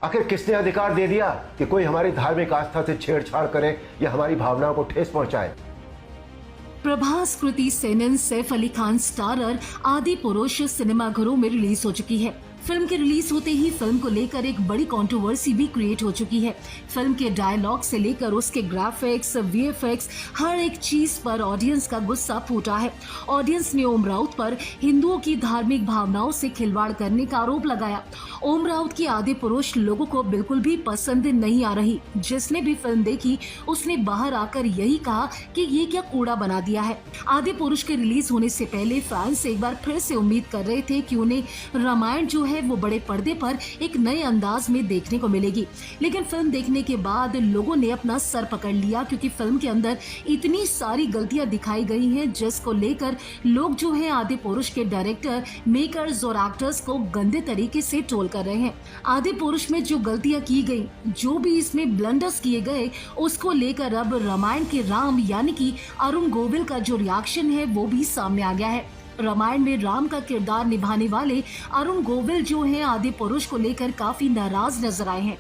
आखिर किसने अधिकार दे दिया कि कोई हमारी धार्मिक आस्था से छेड़छाड़ करे या हमारी भावनाओं को ठेस पहुंचाए? प्रभास, कृति सेनन, सैफ अली खान स्टारर आदि पुरुष सिनेमाघरों में रिलीज हो चुकी है। फिल्म के रिलीज होते ही फिल्म को लेकर एक बड़ी कंट्रोवर्सी भी क्रिएट हो चुकी है। फिल्म के डायलॉग से लेकर उसके ग्राफिक्स, वीएफएक्स, हर एक चीज पर ऑडियंस का गुस्सा फूटा है। ऑडियंस ने ओम राउत पर हिंदुओं की धार्मिक भावनाओं से खिलवाड़ करने का आरोप लगाया। ओम राउत की आदि पुरुष लोगों को बिल्कुल भी पसंद नहीं आ रही। जिसने भी फिल्म देखी उसने बाहर आकर यही कहा कि ये क्या कूड़ा बना दिया है। आदि पुरुष के रिलीज होने से पहले फैंस एक बार फिर से उम्मीद कर रहे थे कि उन्हें रामायण जो है वो बड़े पर्दे पर एक नए अंदाज में देखने को मिलेगी, लेकिन फिल्म देखने के बाद लोगों ने अपना सर पकड़ लिया, क्योंकि फिल्म के अंदर इतनी सारी गलतियां दिखाई गई हैं जिसको लेकर लोग जो है आदि पुरुष के डायरेक्टर, मेकर्स और एक्टर्स को गंदे तरीके से ट्रोल कर रहे हैं। आदि पुरुष में जो गलतियां की गई, जो भी इसमें ब्लंडर्स किए गए, उसको लेकर अब रामायण के राम यानी कि अरुण गोविल का जो रिएक्शन है वो भी सामने आ गया है। रामायण में राम का किरदार निभाने वाले अरुण गोविल जो हैं आदि पुरुष को लेकर काफी नाराज नजर आए हैं।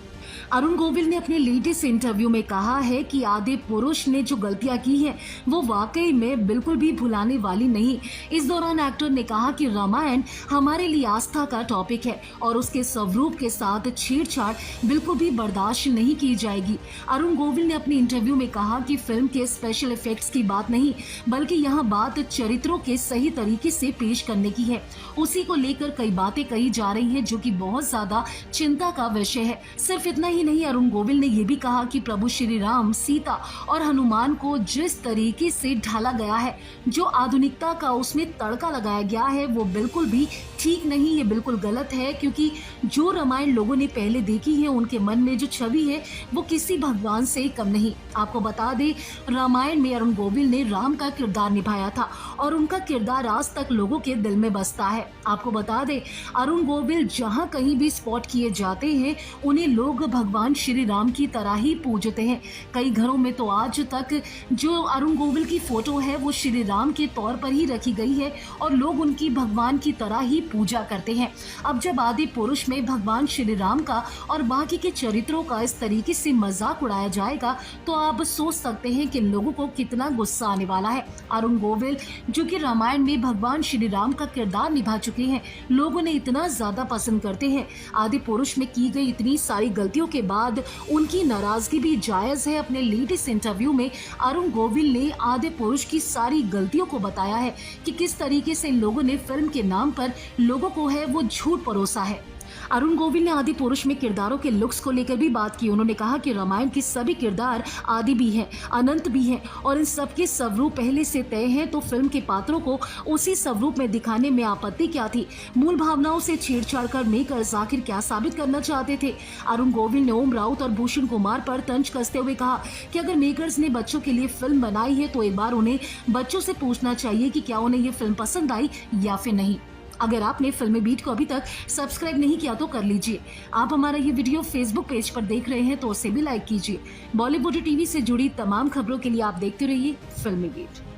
अरुण गोविल ने अपने लेटेस्ट इंटरव्यू में कहा है कि आदि पुरुष ने जो गलतियां की हैं वो वाकई में बिल्कुल भी भुलाने वाली नहीं। इस दौरान एक्टर ने कहा कि रामायण हमारे लिए आस्था का टॉपिक है और उसके स्वरूप के साथ छेड़छाड़ बिल्कुल भी बर्दाश्त नहीं की जाएगी। अरुण गोविल ने अपने इंटरव्यू में कहा कि फिल्म के स्पेशल इफेक्ट्स की बात नहीं, बल्कि यहाँ बात चरित्रों के सही तरीके से पेश करने की है। उसी को लेकर कई बातें कही जा रही है जो कि बहुत ज्यादा चिंता का विषय है। सिर्फ इतना ही नहीं, अरुण गोविल ने यह भी कहा कि प्रभु श्री राम, सीता और हनुमान को जिस तरीके से ढाला गया है, जो आधुनिकता का उसमें तड़का लगाया गया है, वो बिल्कुल भी ठीक नहीं, ये बिल्कुल गलत है। क्योंकि जो रामायण लोगों ने पहले देखी है उनके मन में जो छवि है वो किसी भगवान से कम नहीं। आपको बता दें, रामायण में अरुण गोविल ने राम का किरदार निभाया था और उनका किरदार आज तक लोगों के दिल में बसता है। आपको बता दें, अरुण गोविल जहाँ कहीं भी स्पॉट किए जाते हैं उन्हें लोग भगवान श्री राम की तरह ही पूजते हैं। कई घरों में तो आज तक जो अरुण गोविल की फोटो है वो श्री राम के तौर पर ही रखी गई है और लोग उनकी भगवान की तरह ही पूजा करते हैं। अब जब आदि पुरुष में भगवान श्री राम का और बाकी के चरित्रों का इस तरीके से मजाक उड़ाया जाएगा तो आप सोच सकते हैं कि लोगों को कितना गुस्सा आने वाला है। अरुण गोविल जो कि रामायण में भगवान श्री राम का किरदार निभा चुके हैं, लोगों ने इतना ज्यादा पसंद करते हैं। आदि पुरुष में की गई इतनी सारी गलतियों के बाद उनकी नाराजगी भी जायज है। अपने लेटेस्ट इंटरव्यू में अरुण गोविल ने आदि पुरुष की सारी गलतियों को बताया है कि किस तरीके से लोगों ने फिल्म के नाम पर लोगों को है वो झूठ परोसा है। अरुण गोविल ने आदि पुरुष में किरदारों के लुक्स को लेकर भी बात की। उन्होंने कहा कि रामायण के सभी किरदार आदि भी हैं, अनंत भी हैं और इन सबके स्वरूप पहले से तय हैं, तो फिल्म के पात्रों को उसी स्वरूप में दिखाने में आपत्ति क्या थी। मूल भावनाओं से छेड़छाड़ कर मेकर्स आखिर क्या साबित करना चाहते थे। अरुण गोविल ने ओम राउत और भूषण कुमार पर तंज कसते हुए कहा कि अगर मेकर्स ने बच्चों के लिए फिल्म बनाई है तो एक बार उन्हें बच्चों से पूछना चाहिए कि क्या उन्हें ये फिल्म पसंद आई या फिर नहीं। अगर आपने फिल्मी बीट को अभी तक सब्सक्राइब नहीं किया तो कर लीजिए। आप हमारा ये वीडियो फेसबुक पेज पर देख रहे हैं तो उसे भी लाइक कीजिए। बॉलीवुड टीवी से जुड़ी तमाम खबरों के लिए आप देखते रहिए फिल्मी बीट।